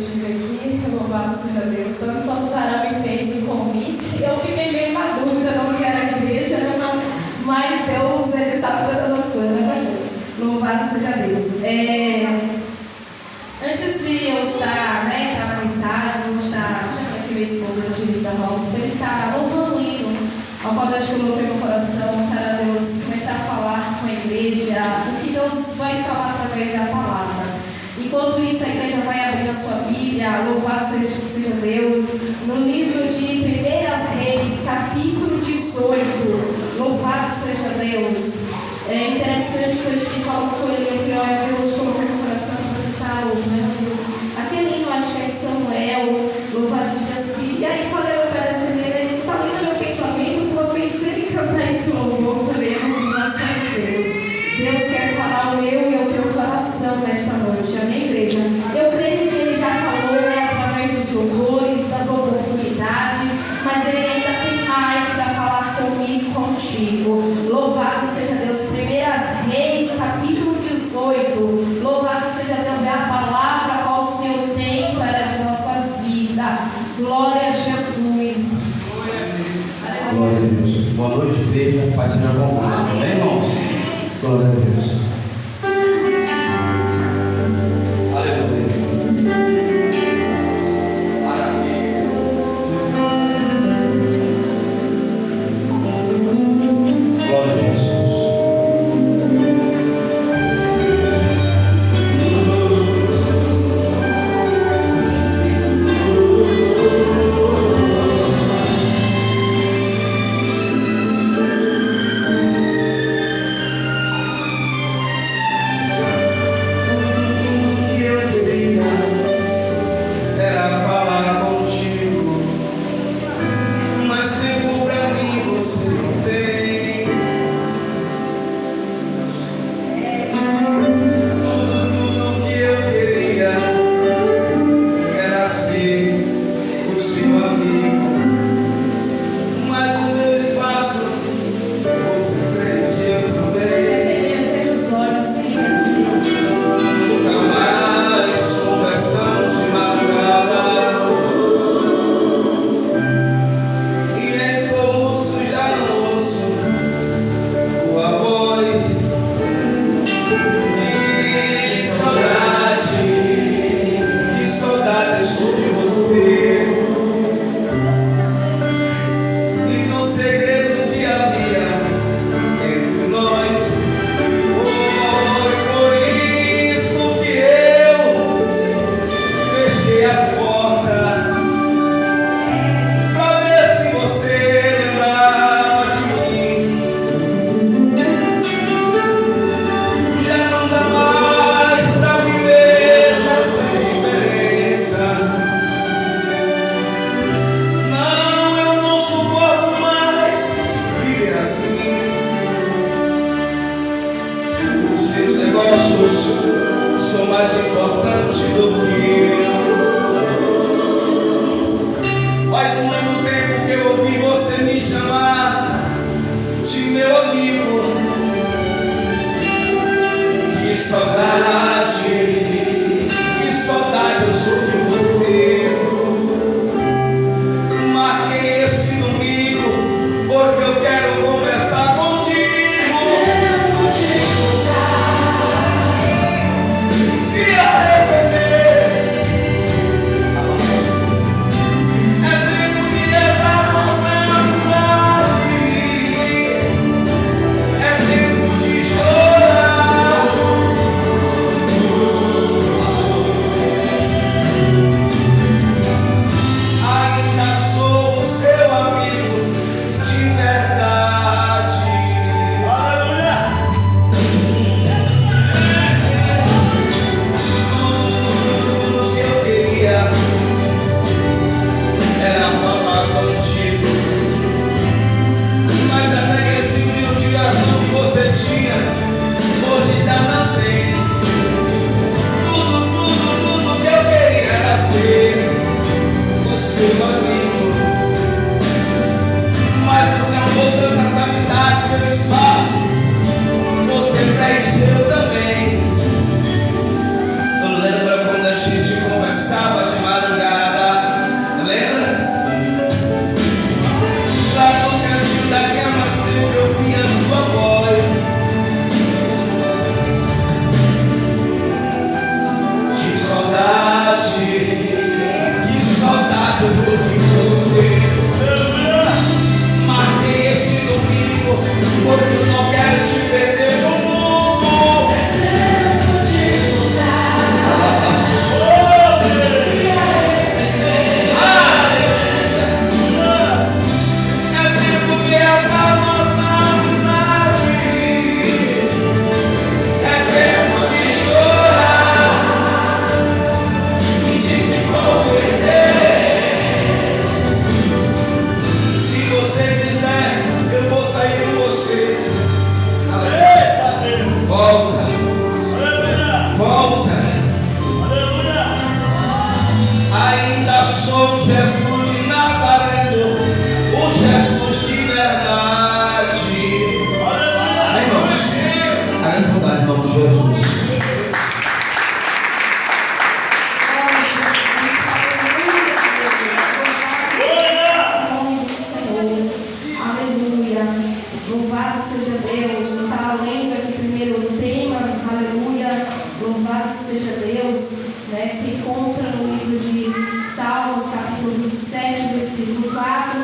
estive aqui, louvado seja Deus. Tanto quando o Varão me fez o convite, eu fiquei meio na dúvida, não que era a igreja, mas Deus, Ele sabe todas as coisas, né, pastor? Louvado seja Deus. Antes de eu estar, entrar na mensagem, eu vou estar chamando aqui meu esposo, o evangelista Ramos, para ele estar louvando o hino, ao qual Deus colocou no meu coração, para Deus começar a falar com a igreja, o que Deus vai falar através da palavra. Enquanto isso, a igreja vai abrir a sua Bíblia, louvado seja Deus, no livro de 1 Reis, capítulo 18, louvado seja Deus. É interessante que eu estive falando com ele, que Deus colocou no coração para estar louvando. Aquele hino, acho que é de Samuel, louvado seja Deus. E aí, quando eu apareci nele, ele está ali no meu pensamento, eu pensei em cantar esse louvor, eu falei, louvado seja Deus. Deus quer falar o meu e o teu coração nesta noite, amém, igreja? Eu creio que Ele já falou, através dos louvores, das oportunidades, mas Ele ainda tem mais para falar comigo e contigo. Louvado seja Deus. 1 Reis, capítulo 18. Louvado seja Deus, é a palavra a qual o Senhor tem para as nossas vidas. Glória a Jesus. Glória a Deus. Boa noite, igreja. Paz seja convosco. Amém, irmãos? Glória a Deus. Glória abraçou o Jesus de Nazareno, o Jesus de verdade. Amém, irmãos? A em nome de Jesus. Louvado seja Deus. Está lendo aqui primeiro o tema, aleluia, louvado seja Deus, né, que se encontra no livro de Salmos, capítulo 27, versículo 4.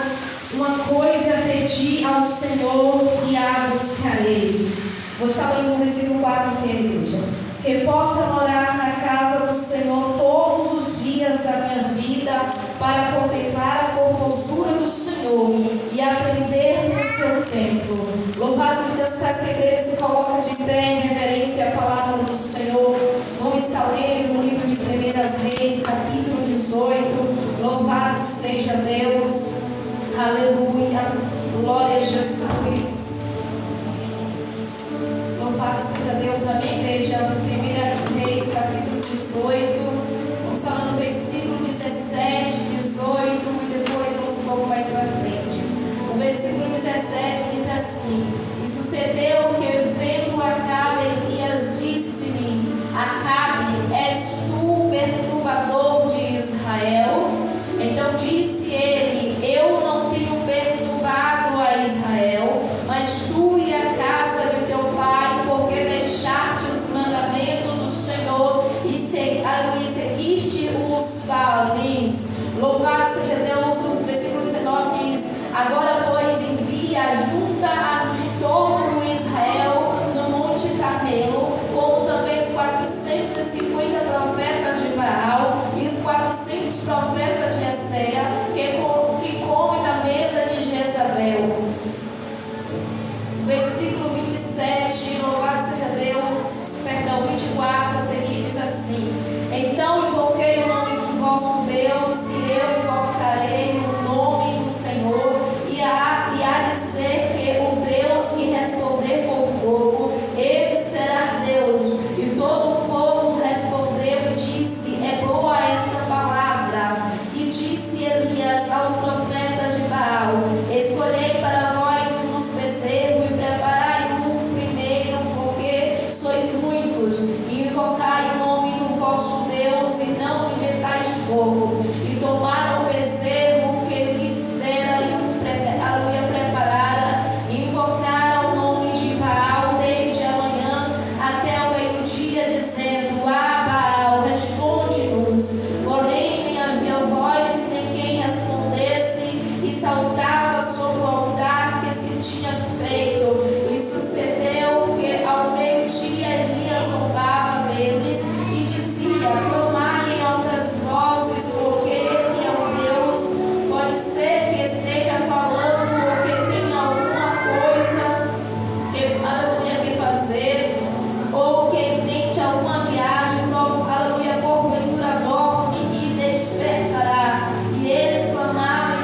Uma coisa pedi ao Senhor e a buscarei. Vou estar lendo o versículo 4 aqui, igreja. Que possa morar na casa do Senhor todos os dias da minha vida, para contemplar a formosura do Senhor e aprender no seu templo. Louvado seja Deus, para essa igreja se coloca de pé em reverência à palavra do Senhor. Vamos estar lendo no livro de 1 Reis, capítulo 18. Louvado seja Deus, aleluia, glória a Jesus. Louvado seja Deus, amém, igreja. 1 Reis, capítulo 18. Vamos falar no versículo 17, 18 e depois vamos um pouco mais para frente. O versículo 17 diz assim: E sucedeu que, vendo Acabe, Elias disse-lhe: Acabe, és tu perturbador de Israel? Então disse ele: Eu não tenho perturbado a Israel, mas tu e a casa de teu pai, porque deixaste os mandamentos do Senhor e seguiste os Baalins. Louvado seja Deus. O versículo 19 diz: Agora, pois, envia junta a mim todo Israel no Monte Carmelo, como também os 450 profetas de Baal e os 400 profetas de Esséia, que comem da mesa de Jezabel. Versículo 27, louvado seja Deus, perdão, 24, a seguir diz assim: Então invoquei o nome do vosso Deus, e eu invocarei o nome do Senhor, e há de ser que o Deus que responder por fogo, esse será Deus. E todo o povo respondeu e disse: É boa esta palavra. E disse Elias aos profetas de Baal: Escolhei para vós uns bezerros e preparai o primeiro, porque sois muitos, e invocai o nome do vosso Deus, e não inventais fogo. E tomaram o bezerro que lhes dera e o preparara, e invocaram o nome de Baal desde a manhã até o meio-dia, dizendo: Baal, responde-nos. Porém, nem havia voz, nem quem respondesse, e saltava sobre o altar que se tinha feito. E sucedeu que ao meio-dia Elias zombava deles e dizia: Clamai em altas vozes, porque ele é um Deus. Pode ser que esteja falando ou que tenha alguma coisa que fazer, ou que tente alguma viagem, aleluia, porventura dorme e despertará. E eles clamavam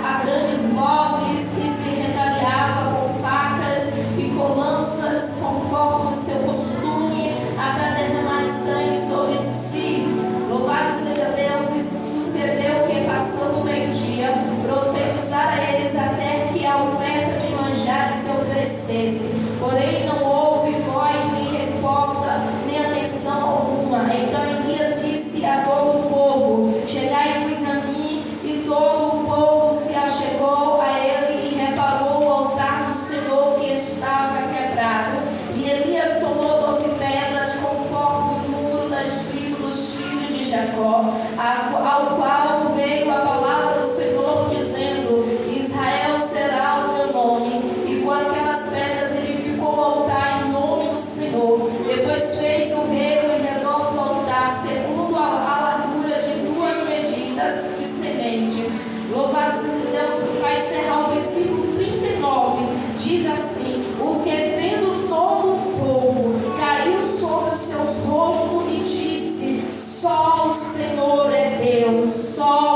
a grandes vozes e se retaliavam com facas e com lanças, conforme o seu costume, até derramar sangue sobre si. Louvado seja Deus. E sucedeu que, passando o meio-dia, profetizara a eles até que a oferta de manjares se oferecesse. Porém não houve voz, nem resposta, nem atenção alguma. Então Elias disse a todo o povo: Chegai-vos a mim. E todo o povo se achegou a ele e reparou o altar do Senhor que estava quebrado. E Elias tomou 12 pedras, conforme o número das tribos dos filhos de Jacó, ao qual veio a palavra do Senhor, dizendo: Israel será o teu nome. E com aquelas pedras edificou o altar em nome do Senhor. Depois fez um rego em redor do altar, segundo a largura de 2 medidas de semente. Louvado seja Deus. Para encerrar o versículo 39, diz assim: O que vendo todo o povo caiu sobre os seus rostos e disse: Só o Senhor é Deus, só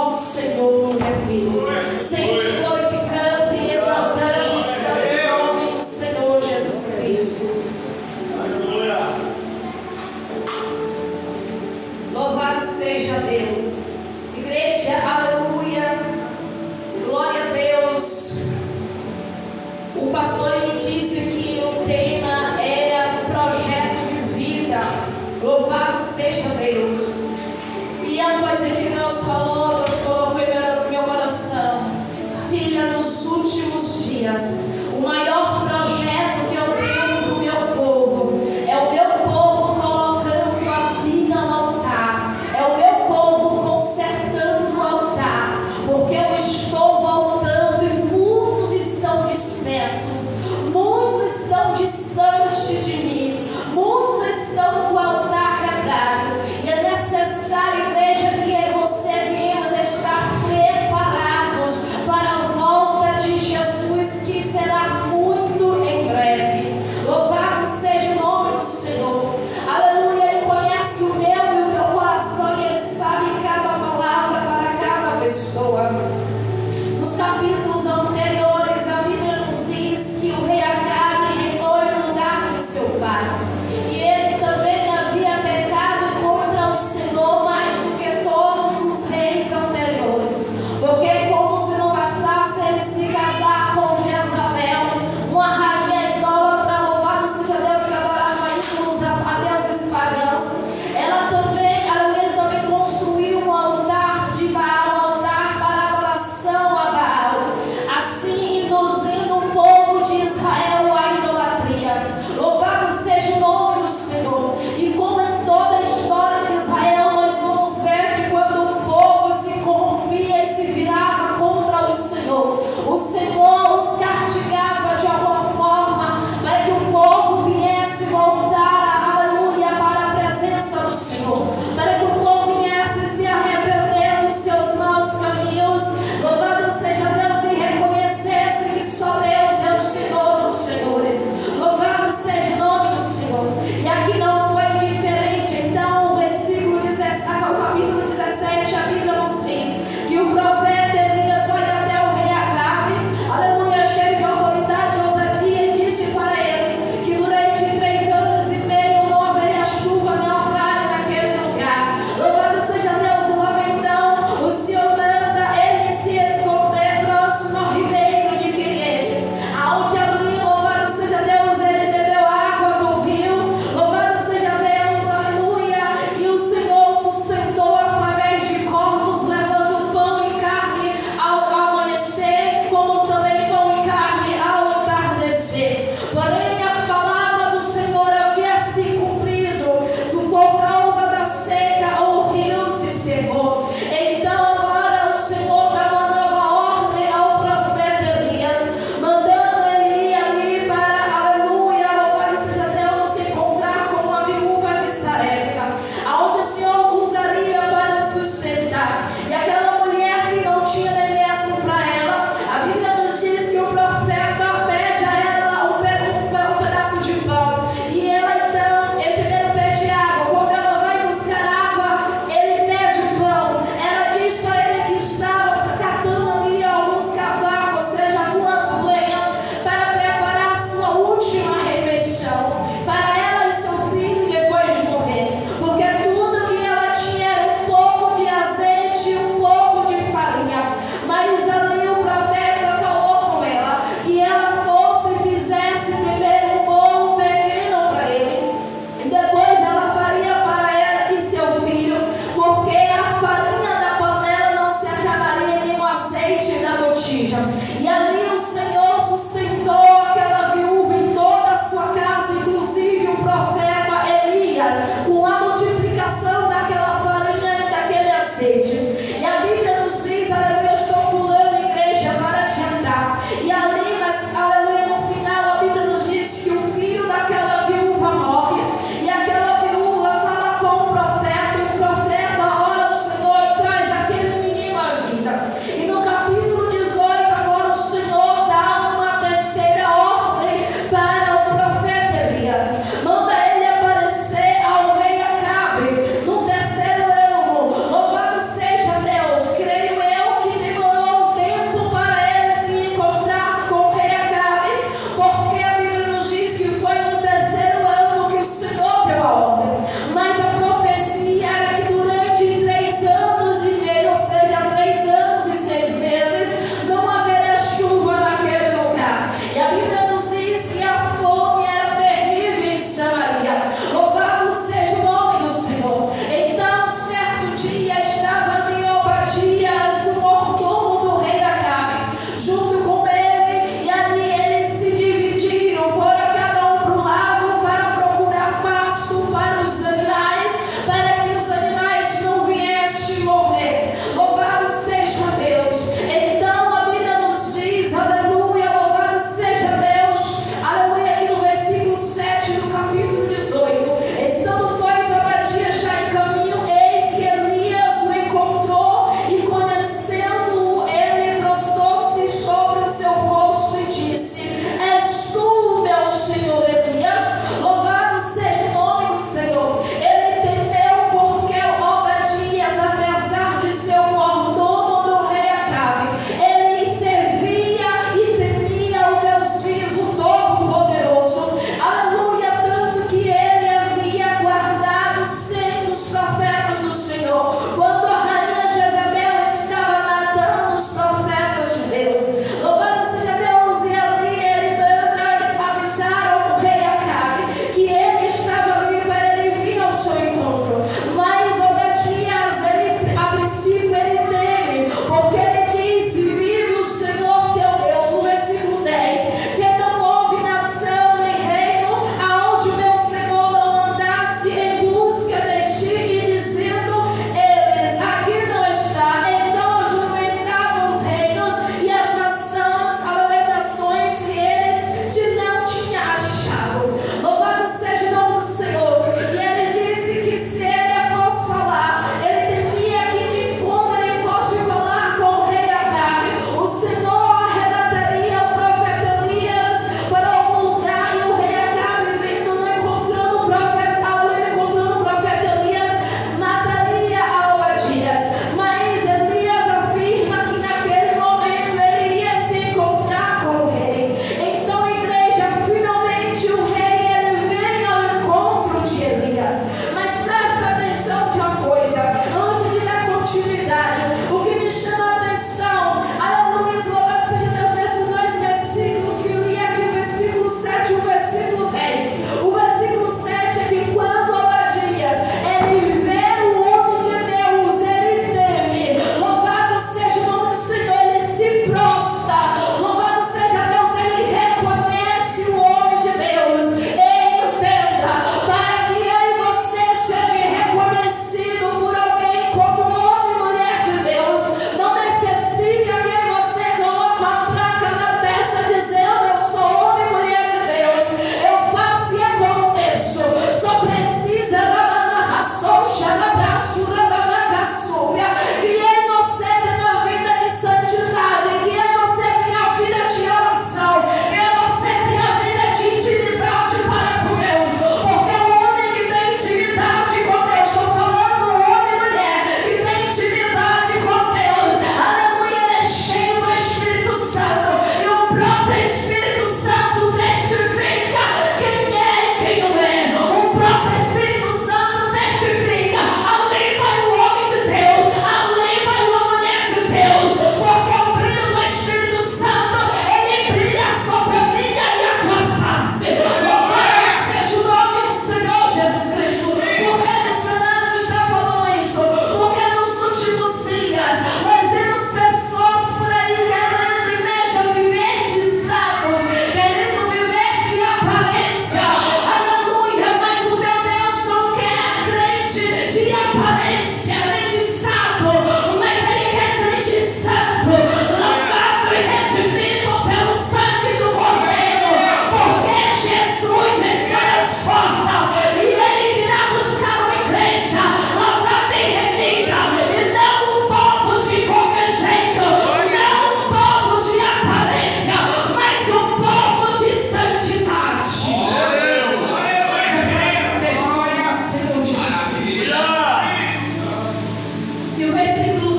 Deus falou, Deus colocou em meu coração. Filha, nos últimos dias, o maior projeto que eu tenho para o meu povo é o meu povo colocando a vida no altar, é o meu povo consertando o altar, porque eu estou voltando e muitos estão dispersos, muitos estão distantes de mim, muitos estão com o altar quebrado, e é necessário, igreja, que você venhamos estar preparados para a volta de Jesus, que será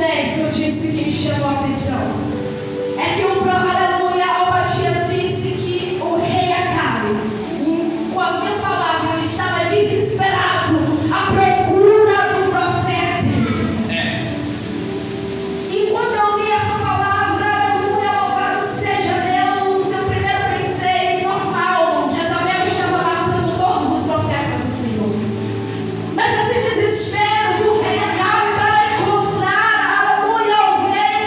10 que eu disse que me chamou a atenção é que o aleluia, Obadias disse que o rei Acabe, com as minhas palavras, ele estava desesperado à procura do profeta Elias. E quando eu li essa palavra, aleluia, louvado seja Deus, eu primeiro pensei, normal, Jezabel estava matando todos os profetas do Senhor. Mas esse desespero do rei Acabe para encontrar, aleluia, o rei,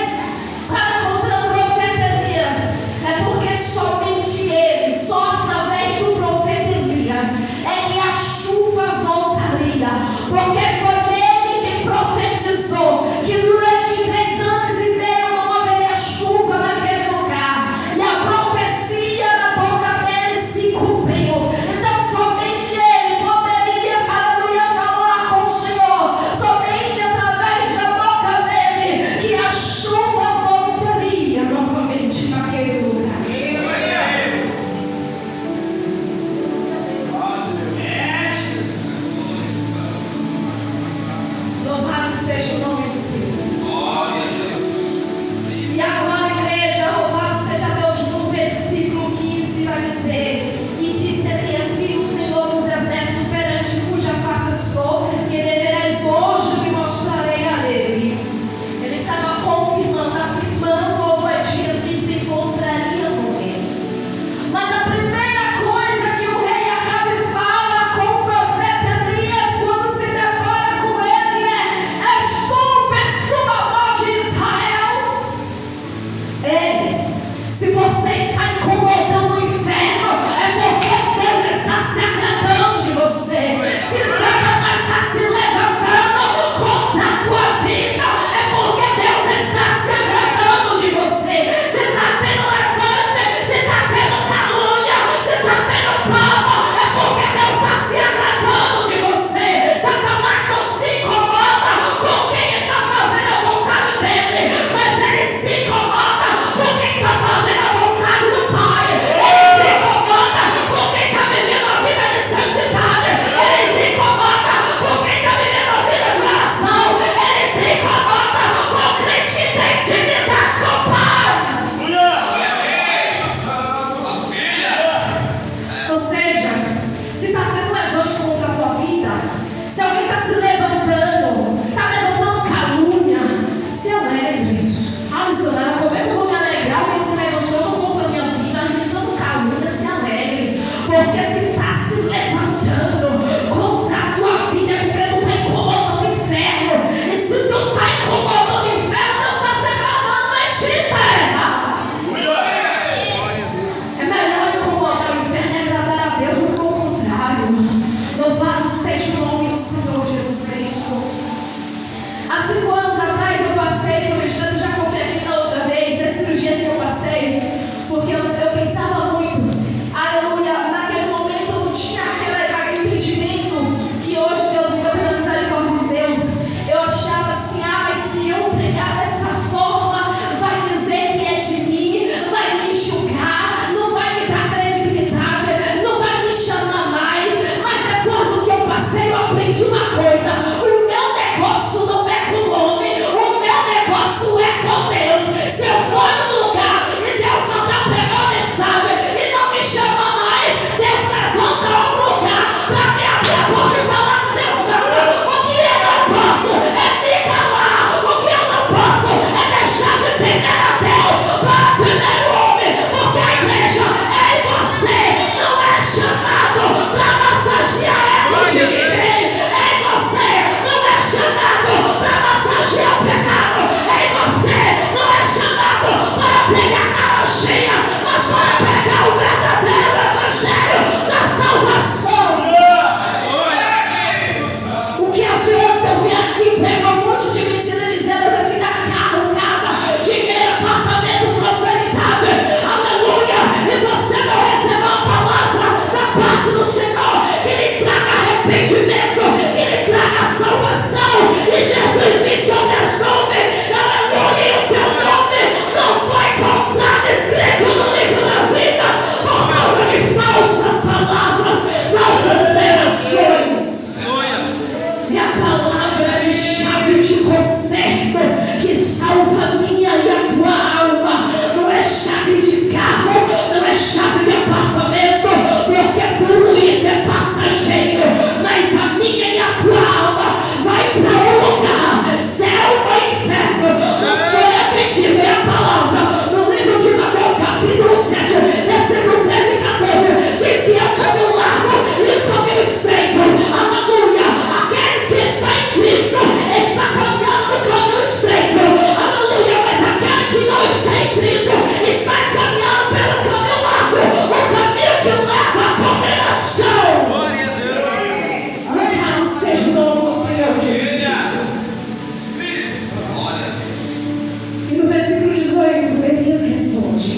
para encontrar o profeta Elias, é porque somente ele, só através do profeta Elias, é que a chuva voltaria. Porque foi ele quem profetizou que durante 3 anos e que salva a minha e a tua alma. Não é chave de carro, não é chave de apartamento, porque tudo isso é passageiro. Mas a minha e a tua alma vai para um lugar, céu ou inferno. Não sou eu quem te lê a palavra. No livro de Mateus capítulo 7, versículo 13 e 14, diz que é o caminho largo e o caminho estreito. Aleluia! Aqueles que estão em Cristo estão caminhando no caminho estreito. Aleluia! Mas aquele que não está em Cristo está caminhando pelo caminho largo, o caminho que leva à condenação. Glória a Deus. Louvado seja o nome do Senhor Jesus. E no versículo 18, Elias responde: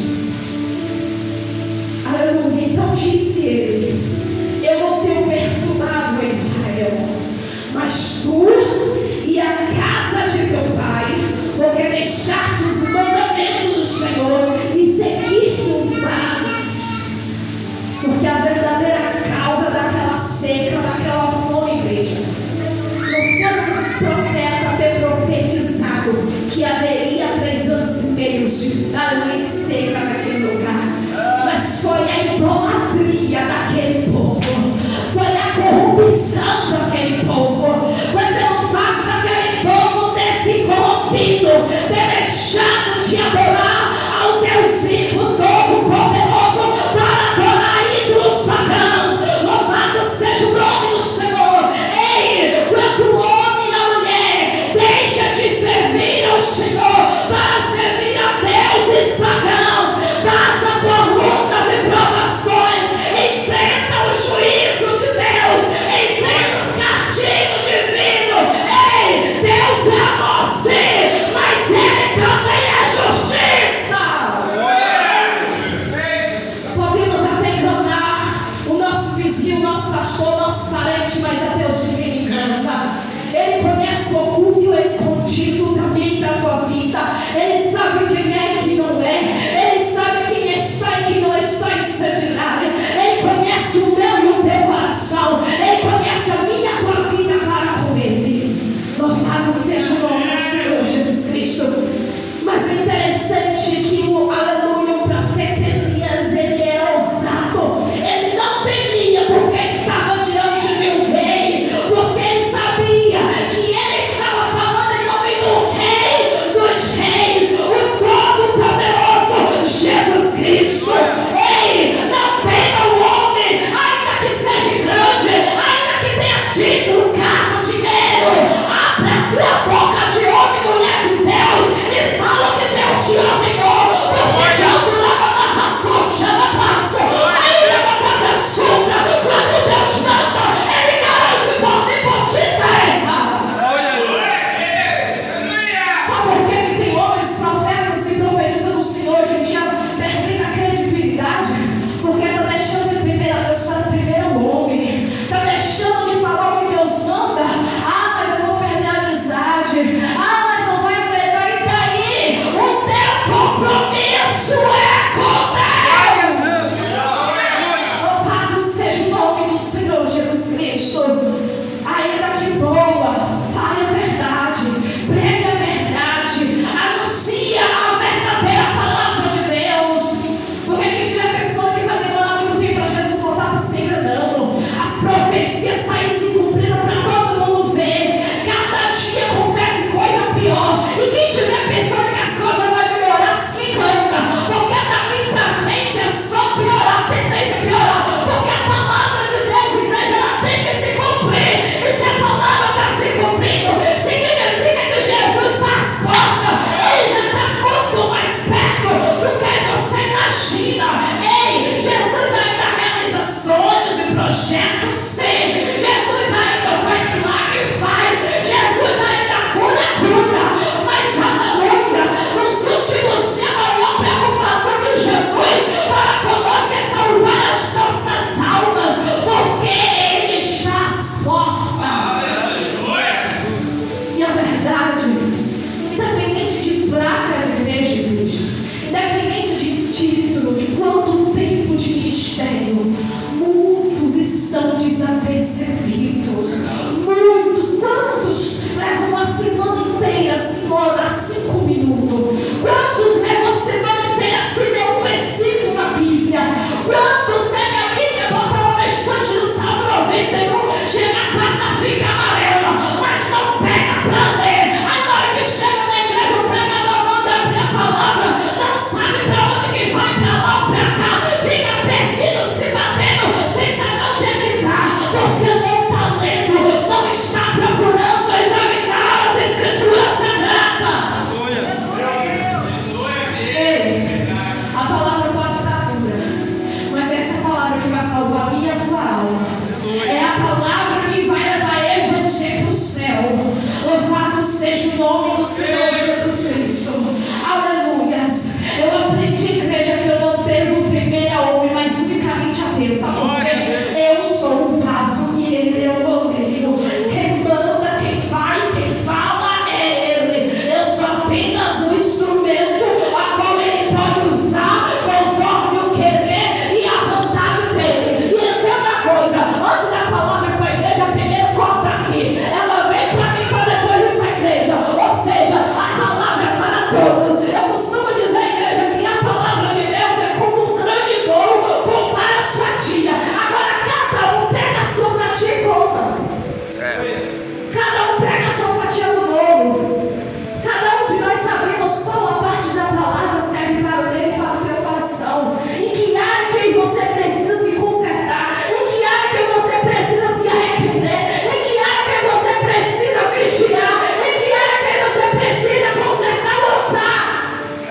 aleluia. Então disse ele: eu não tenho perturbado a Israel, mas tu e a casa de teu pai, porque deixaste os mandamentos do Senhor e seguiste os mares. Porque a verdadeira causa daquela seca, daquela fome, igreja, não foi o profeta ter profetizado que haveria 3 anos e meio de fome e seca naquele lugar, mas foi a idolatria daquele povo, foi a corrupção daquele povo, foi pelo fato daquele povo ter se corrompido, ter deixado de adorar ao Deus vivo, todo-poderoso, para adorar ídolos pagãos. Louvado seja o nome do Senhor. Ei, quando o homem e a mulher deixa de servir ao Senhor para servir a deuses pagãos,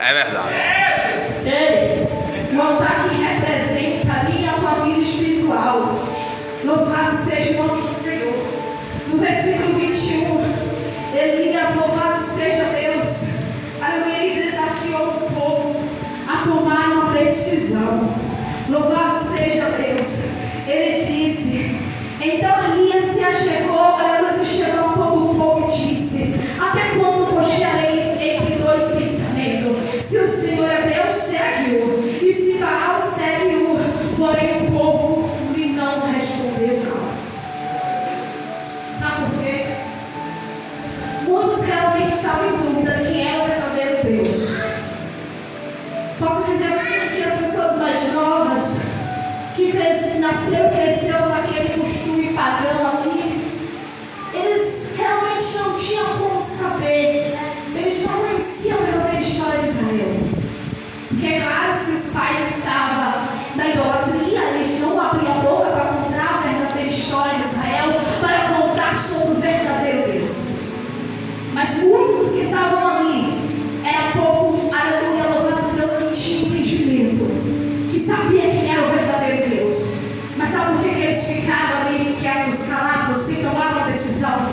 É verdade. Ei, o altar que representa ali a tua vida espiritual. Louvado seja o nome do Senhor. No versículo 21, Elias, louvado seja Deus. Aleluia, ele desafiou o povo a tomar uma decisão. Louvado seja Deus. Ele disse, então Elias se achegou, aleluia, se chegou a todo o povo e disse, até quando cocheareis entre dois pensamentos? Se o Senhor é Deus, segue-o, e se Baal, segue-o. Porém o povo lhe não respondeu nada. Sabe por quê? Muitos realmente estavam em dúvida de quem era o verdadeiro Deus. Posso dizer assim que as pessoas mais novas, que nasceu e cresceu naquele costume pagão ali, eles realmente não tinham como saber, eles não conheciam a verdadeira história de Israel. Porque é claro, se os pais estavam na idolatria, eles não abriam a boca para contar a verdadeira história de Israel, para contar sobre o verdadeiro Deus. Mas muitos dos que estavam ali era povo, aleluia, louvado seja Deus, que tinha entendimento, que sabia quem era o verdadeiro Deus. Mas sabe por que eles ficaram ali quietos, calados, sem tomar uma decisão?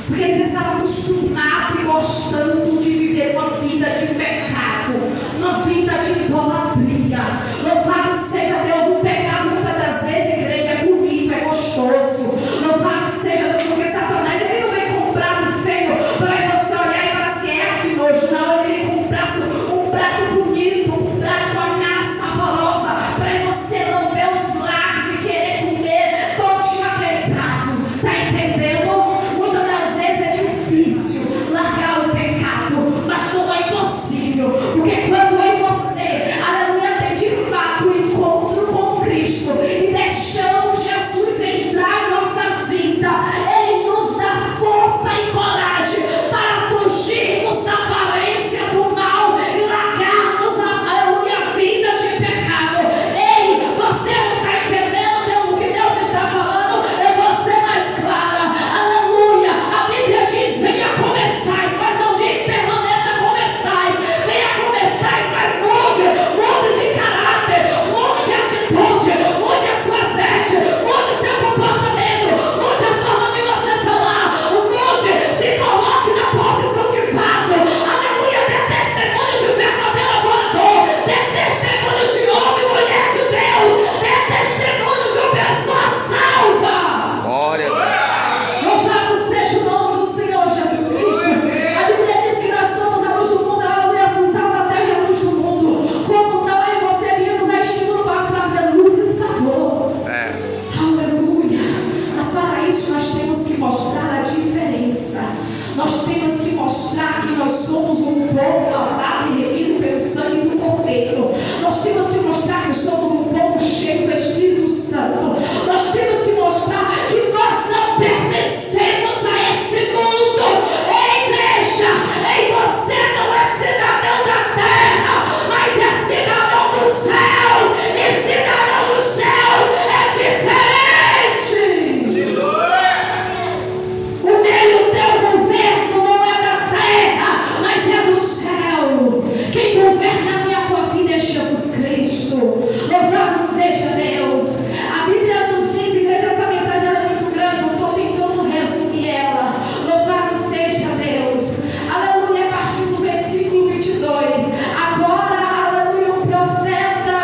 Porque eles estavam acostumados e gostando de viver uma vida de pecado, uma vida de idolatria. Louvado seja Deus, o pecado muitas das vezes, a igreja, é bonito, é gostoso. Louvado seja Deus, porque Satanás ele não vem comprar um feio para você olhar e falar assim, é que nojo. Não, ele vem comprar um prato bonito, um prato, uma cara saborosa, para você lamber os lábios e querer comer todo aquele prato. Tá entendendo? Muitas das vezes é difícil largar o pecado, mas não é impossível, porque quando eu e você, aleluia, tem de fato um encontro com Cristo e deixamos Jesus entrar em nossa vida, Ele nos dá força e coragem para fugirmos da aparência do mal e largarmos aleluia, a vida de pecado. Ei, você não está entendendo o que Deus está falando? Eu vou ser mais clara. Aleluia, a Bíblia diz, venha começais, mas não diz permaneça começais. Venha começais, mas mude de caráter, mude de atitude, mude as suas vestes, mude o seu comportamento, mude a forma de você falar, mude, se coloque na posição de vaso. Aleluia, dê testemunho de verdadeiro adorador, dê testemunho de homem e mulher de Deus, dê testemunho de uma pessoa salva. Glória a Deus. Louvado seja o nome do Senhor Jesus Cristo. A Bíblia diz que nós somos a luz do mundo, aleluia, o sal da terra e a luz do mundo. Como não eu e você viemos a estímulo para trazer luz e sabor. Aleluia. Mas para isso nós temos que mostrar a diferença. Nós temos que mostrar que nós somos um povo lavado e remido pelo sangue do Cordeiro. Nós temos que mostrar que somos um povo cheio do Espírito Santo. Nós temos que mostrar que nós não pertencemos a este mundo. Ei, igreja, ei, você não é cidadão da terra, mas é cidadão dos céus. E cidadão dos céus é diferente. O meu e o teu governo não é da terra, mas é do céu. Quem governa a minha tua vida é Jesus Cristo. Louvado seja Deus. A Bíblia nos diz, igreja, essa mensagem ela é muito grande, eu estou tentando resumir ela. Louvado seja Deus. Aleluia, a partir do versículo 22. Agora, aleluia, o profeta,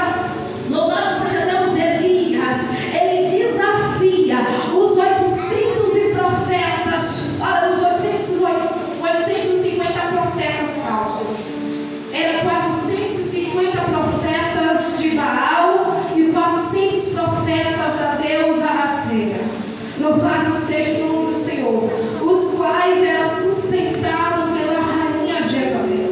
louvado seja Deus, Elias, ele desafia os 800 profetas, os 850 profetas falsos. Eram 450 profetas de Baal e 400 profetas da deusa Acera. Louvado seja o nome do Senhor, os quais eram sustentados pela rainha Jezabel.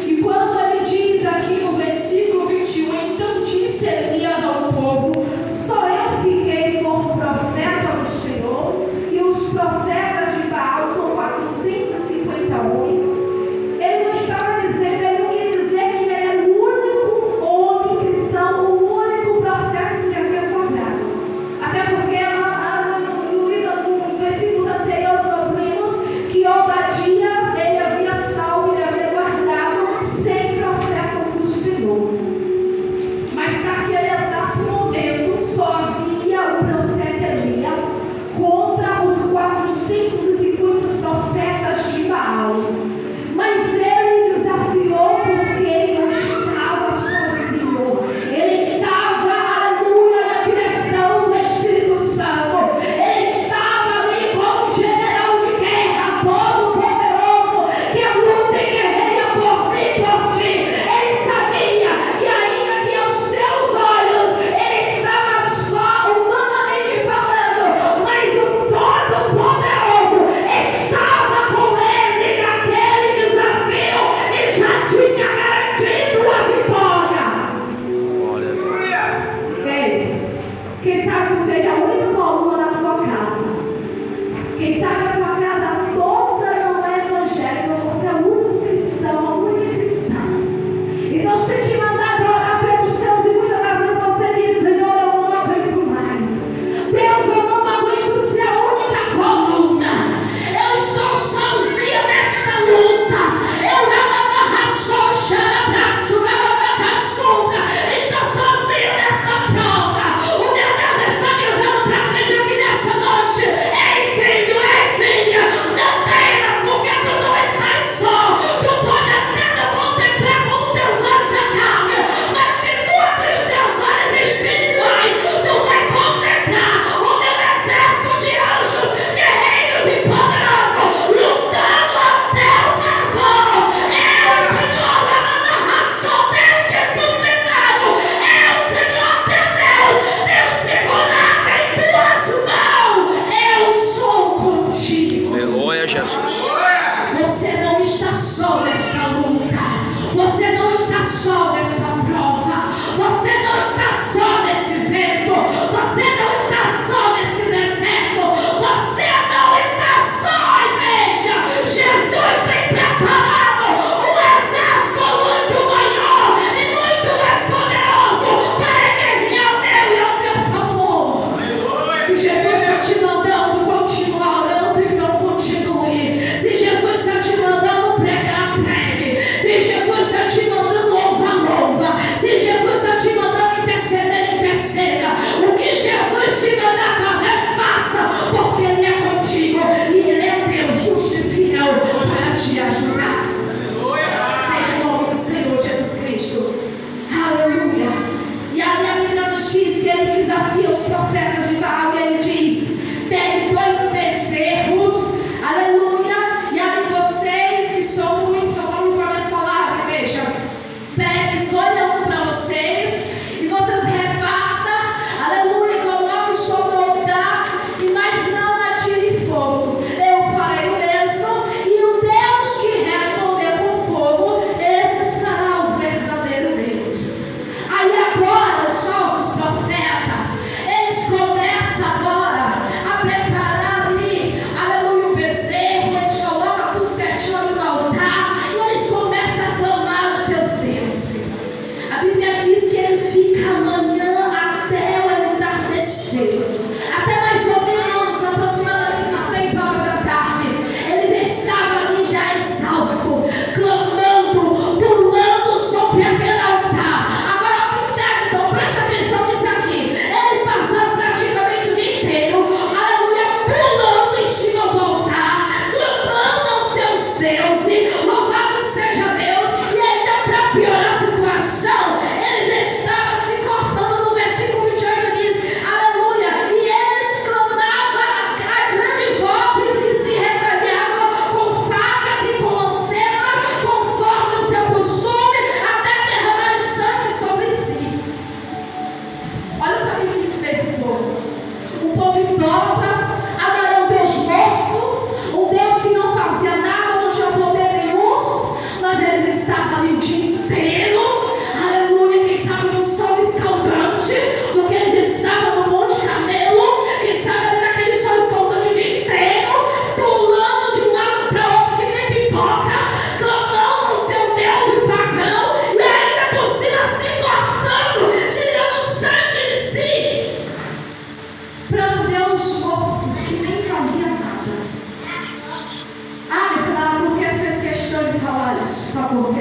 E quando ele diz aqui no versículo 21, então disse Elias ao povo, só eu fiquei por profeta do Senhor, e os profetas de Baal são 450 homens. Ele não estava dizendo, ele não queria dizer que ele era o único homem cristão, o único profeta que havia sobrado. Até porque no versículos anteriores nós lemos que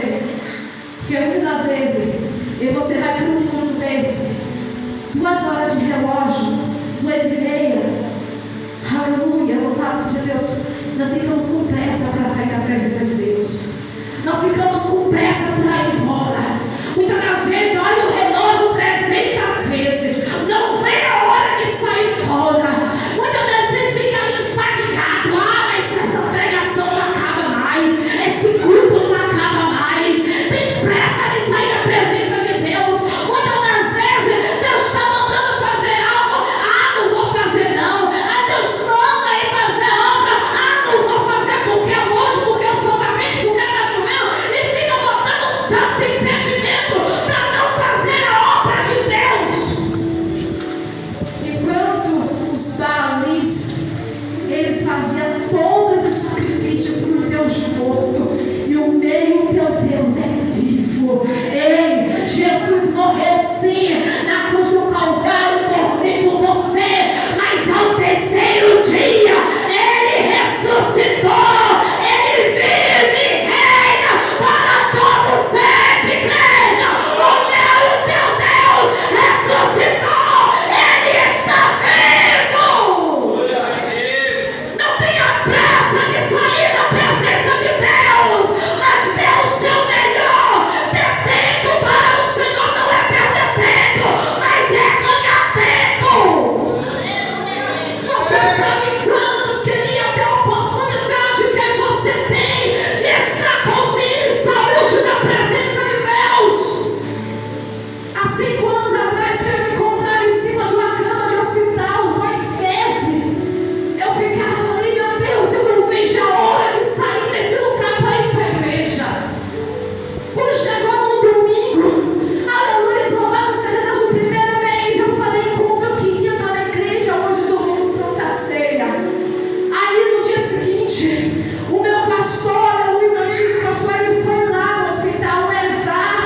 quê? Porque muitas das vezes você vai para um culto desse, 2 horas de relógio, 2h30. Aleluia, louvado seja Deus. Nós ficamos com pressa para sair da presença de Deus. Nós ficamos com pressa para ir embora. Muitas das vezes, olha o relógio 300 vezes. Não vem a hora de sair fora. Muitas das vezes fica ali fatigado. Mas essa pregação não acaba mais. Esse culto não acaba mais. Tem pressa de sair da presença de Deus. Muitas das vezes, Deus está mandando fazer algo. Não vou fazer não. Deus manda ir fazer obra. Não vou fazer porque é hoje, porque eu sou crente, porque está chovendo. E fica botando tanto impedimento para não fazer a obra de Deus. Enquanto os Baalis, eles faziam todo esse sacrifício para o Deus morto, e o meio teu Deus é vivo. Ei, Jesus morreu sim na cruz do Calvário por mim, por você, mas ao terceiro dia ele ressuscitou. Ele vive e reina para todo sempre, igreja. O meu e o teu Deus ressuscitou. Ele está vivo. Não tenha pressa de sair da presença de Deus, mas dê o seu melhor. Ter tempo para o Senhor não é perder tempo, mas é ganhar tempo. Você sabe quantos queriam ter a oportunidade que você tem de estar com vida e saúde na presença de Deus? Há 5 anos atrás, que eu me encontrava em cima de uma cama de hospital, 2 meses. Eu ficava ali, meu Deus, eu não vejo a hora de sair desse lugar para ir para a igreja. Quando chegou no domingo, aleluia, louvado seja Deus, no primeiro mês, eu falei como eu queria estar na igreja hoje, domingo, Santa Ceia. Aí no dia seguinte, o meu pastor, o meu antigo pastor, ele foi lá no hospital levar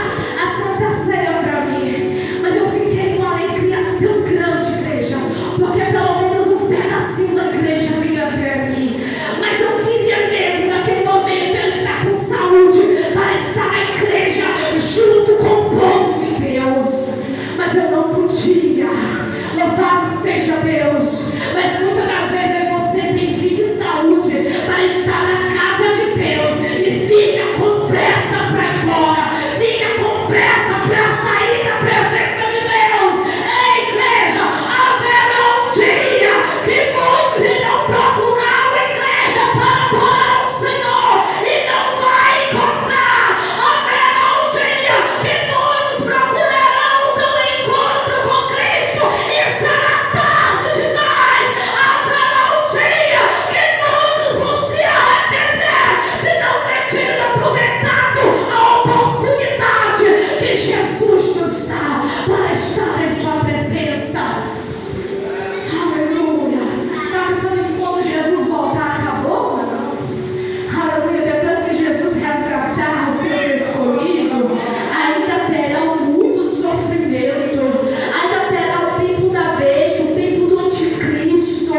a Santa Ceia para mim. Mas eu fiquei com uma alegria tão grande, igreja, porque pelo menos um pedacinho da igreja vinha até mim. Mas eu queria mesmo, naquele momento, eu estar com saúde para estar na igreja junto com o povo de Deus. Mas eu não podia. Louvado seja Deus. Mas muitas das vezes você tem vida e saúde para estar na casa de Deus e fica com pressa para ir embora, fica com pressa para sair da presença de Deus. Ei, igreja, haverá um dia que muitos irão procurar a igreja para adorar o Senhor e não vai encontrar. Haverá um dia que muitos procurarão dar um encontro com Cristo e será tarde demais. Haverá um dia que muitos vão se arrepender de não ter tido aproveitado a oportunidade que Jesus nos dá para estar em sua presença. Aleluia. Está pensando que quando Jesus voltar acabou? Não. Aleluia. Depois que Jesus resgatar os seus escolhidos, ainda terão muito sofrimento, ainda terá o tempo da besta, o tempo do anticristo.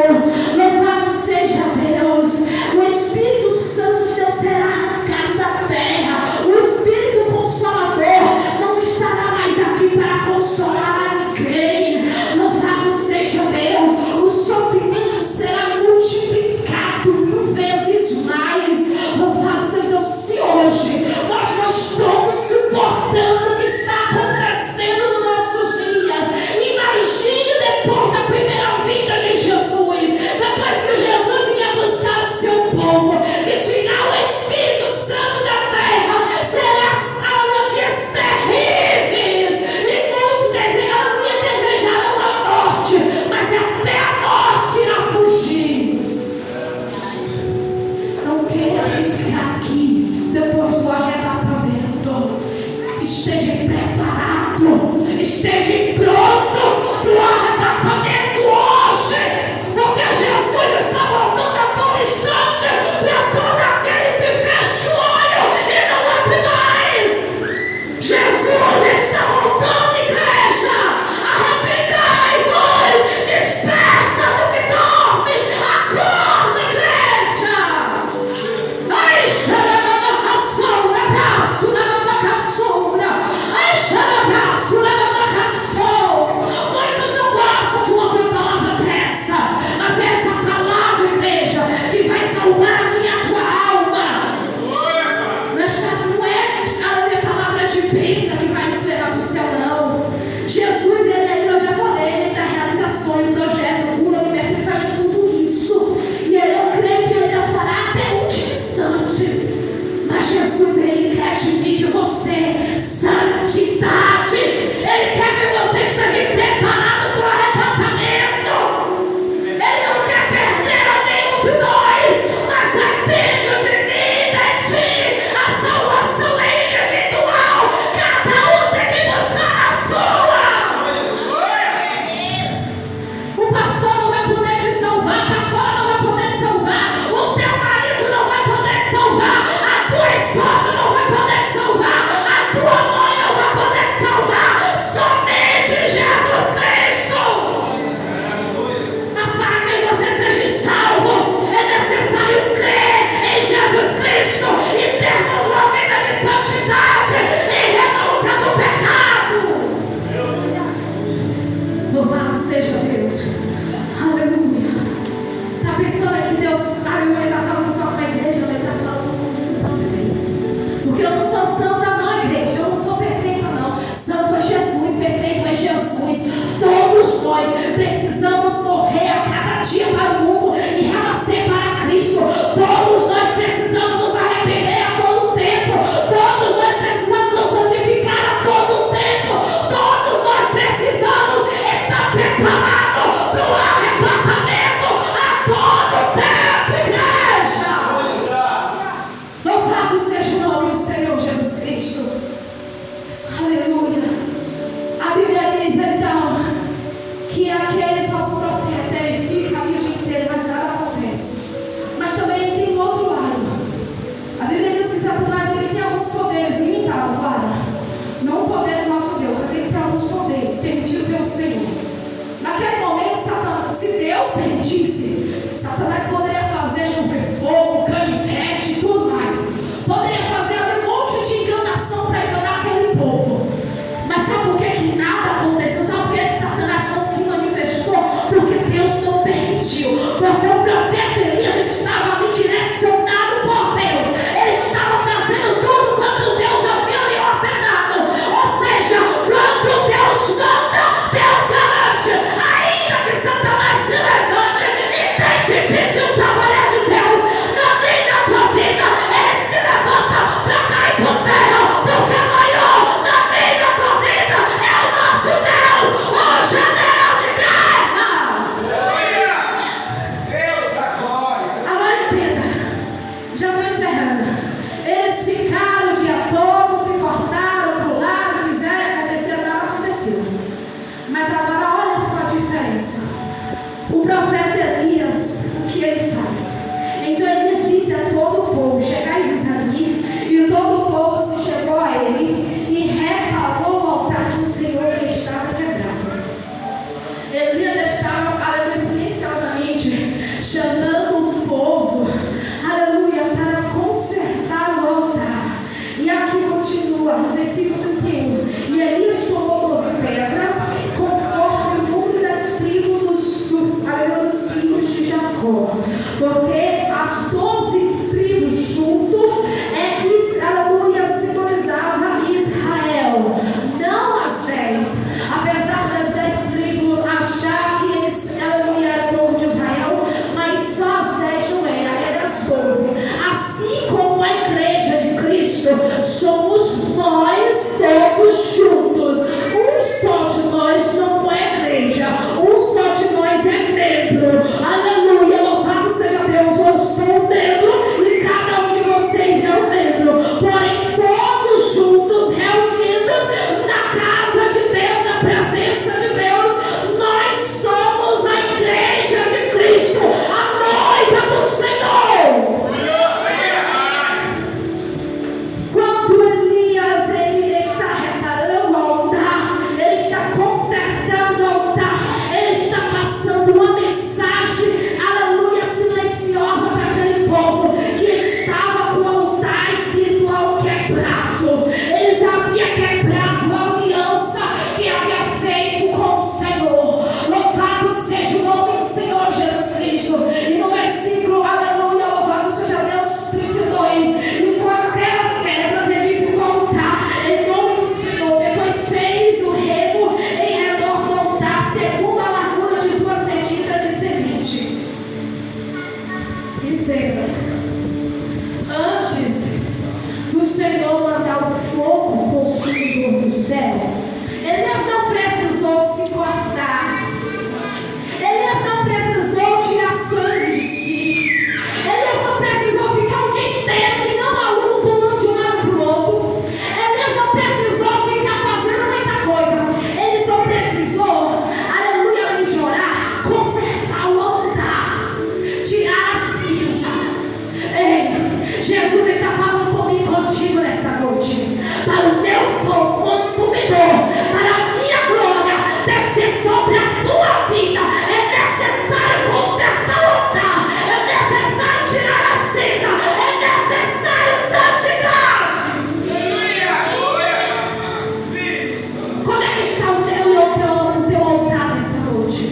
Louvado seja Deus. O Espírito Santo de Deus será arrancado da terra. O Espírito Consolador não estará mais aqui para consolar ninguém. Louvado seja Deus. O sofrimento será multiplicado 1000 vezes mais. Louvado seja Deus. Se hoje nós não estamos suportando o que está acontecendo nos nossos dias, imagine depois da primeira vinda de Jesus, depois que Jesus ia buscar o seu povo, que tirar o Espírito Santo da terra, será dias terríveis, e muitos desejarão a morte, mas até a morte irá fugir. Não queira ficar aqui depois do arrebatamento. Esteja preparado, esteja pronto para o arrebatamento hoje, porque Jesus está voltando a todo instante para todo aquele que fecha o olho e não abre mais. Jesus está voltando, igreja. Arrependai-vos, desperta do que dormes, acorda, igreja. Ai, xarabanação, abraço, pensa que vai nos levar para o céu, não. Jesus, ele aí, eu já falei, ele dá realização, ele projeta, cura, liberta, ele faz tudo isso. E eu creio que ele fará até o último instante. Mas Jesus, ele quer de mim, de você, santidade. Ele quer que você esteja preparado para o arrebatamento. Ele não quer perder a nenhum de nós, mas depende de mim, de ti. A salvação é individual. Cada um tem que buscar a sua. O pastor não vai poder te salvar, a pastora não vai poder te salvar, o teu marido não vai poder te salvar, a tua esposa não vai poder te salvar, a tua mãe não vai poder te salvar, somente Jesus Cristo. Mas para que você seja salvo, é necessário crer em Jesus Cristo e termos uma vida de santidade e renúncia do pecado. Louvado seja Deus. Aleluia. Está pensando que Deus, aleluia, está falando só para a igreja, ele está falando comigo também. Porque eu não sou santa, não, igreja. Eu não sou perfeita, não. Santo é Jesus, perfeito é Jesus. Todos nós precisamos morrer a cada dia para o mundo e renascer para Cristo. Todos nós precisamos nos arrepender a todo tempo. Todos nós precisamos nos santificar a todo tempo. Todos nós precisamos estar preparados para o arrebatamento a todo tempo, igreja. Louvado seja o nome do Senhor Jesus Cristo. Aleluia. A Bíblia diz então que aqueles falsos profetas, ele fica ali o dia inteiro, mas nada acontece. Mas também tem um outro lado. A Bíblia diz que Satanás, ele tem alguns poderes limitados, vara. Não o poder do nosso Deus, mas ele tem alguns poderes permitidos pelo Senhor. Naquele momento, Satanás, se Deus permitisse, Satanás poderia fazer chover fogo, canivete e tudo mais. Poderia fazer um monte de enganação para enganar aquele povo. Mas sabe por que nada aconteceu? Sabe por que Satanás não se manifestou? Porque Deus não permitiu. Porque o profeta Elias estava ali direcionado por Deus. Ele estava fazendo tudo quando Deus havia lhe ordenado. Ou seja, quando Deus manda, Deus garante. Ainda que Satanás se levante e tente pedir o trabalho de Deus, não tem na tua vida, ele se levanta para cair por terra, porque maior na minha tua vida é o nosso Deus, o general de guerra. Deus da glória. Agora entenda, já vou encerrando. Eles ficaram o dia todo, se cortaram, pularam, fizeram, aconteceu, nada aconteceu. Mas agora olha só a diferença. O profeta Elias, o que ele faz? Então Elias disse a todo o povo: chegai e aqui. E todo o povo se chegou a ele e reparou o altar do Senhor que estava quebrado. Elias estava, aleluia, silenciosamente chamando o povo, aleluia, para consertar o altar. E aqui continua, no versículo 31. E Elias tomou 12 pedras, conforme o número das tribos dos filhos de Jacó. Porque as 12 tribos junto é que, aleluia, simbolizava Israel, não as 10. Apesar das 10 tribos achar que eles, aleluia, eram o povo de Israel, mas só as 10 não eram as 12. Assim como a igreja de Cristo, somos nós todos juntos. Um só de nós não é igreja, um só de nós é membro. Aleluia, louvado seja Deus, eu sou membro céu. Elias não precisou se cortar. Elias não precisou tirar sangue de si. Elias não precisou ficar o dia inteiro que não maluco pulando de um lado para o outro. Elias não precisou ficar fazendo muita coisa. Ele só precisou, aleluia, além de orar, consertar o altar, tirar a cinza. Ei, Jesus está falando comigo e contigo nessa noite. Para o meu fogo consumidor, para a minha glória descer sobre a tua vida, é necessário consertar o altar, é necessário tirar a cinza, é necessário santificar. Como é que está o teu altar nessa noite?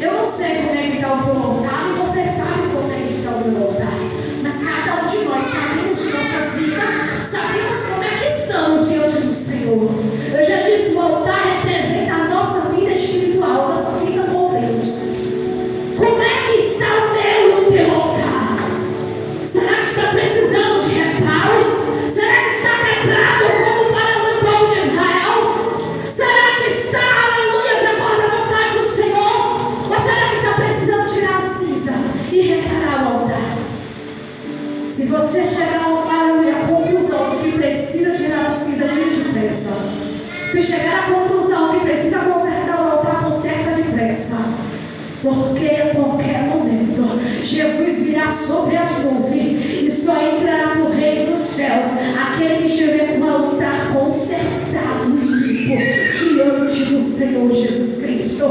Eu não sei como é que está o teu altar, e você sabe como é que está o teu altar, mas cada um de nós sabemos de nossa vida, sabemos como é que estamos diante do Senhor. Eu já disse, o altar representa a nossa vida espiritual, a nossa vida com Deus. Como é que está o meu e o teu altar? Será que está precisando de reparo? Será que está quebrado como para o povo de Israel? Será que está, aleluia, de acordo com a vontade do Senhor? Ou será que está precisando tirar a cinza e reparar o altar? Se você chegar à conclusão de que precisa tirar a cinza, tire depressa. Se chegar à conclusão que precisa consertar o altar, conserta depressa. Porque a qualquer momento Jesus virá sobre as nuvens e só entrará no reino dos céus aquele que estiver com o altar consertado e limpo diante do Senhor Jesus Cristo.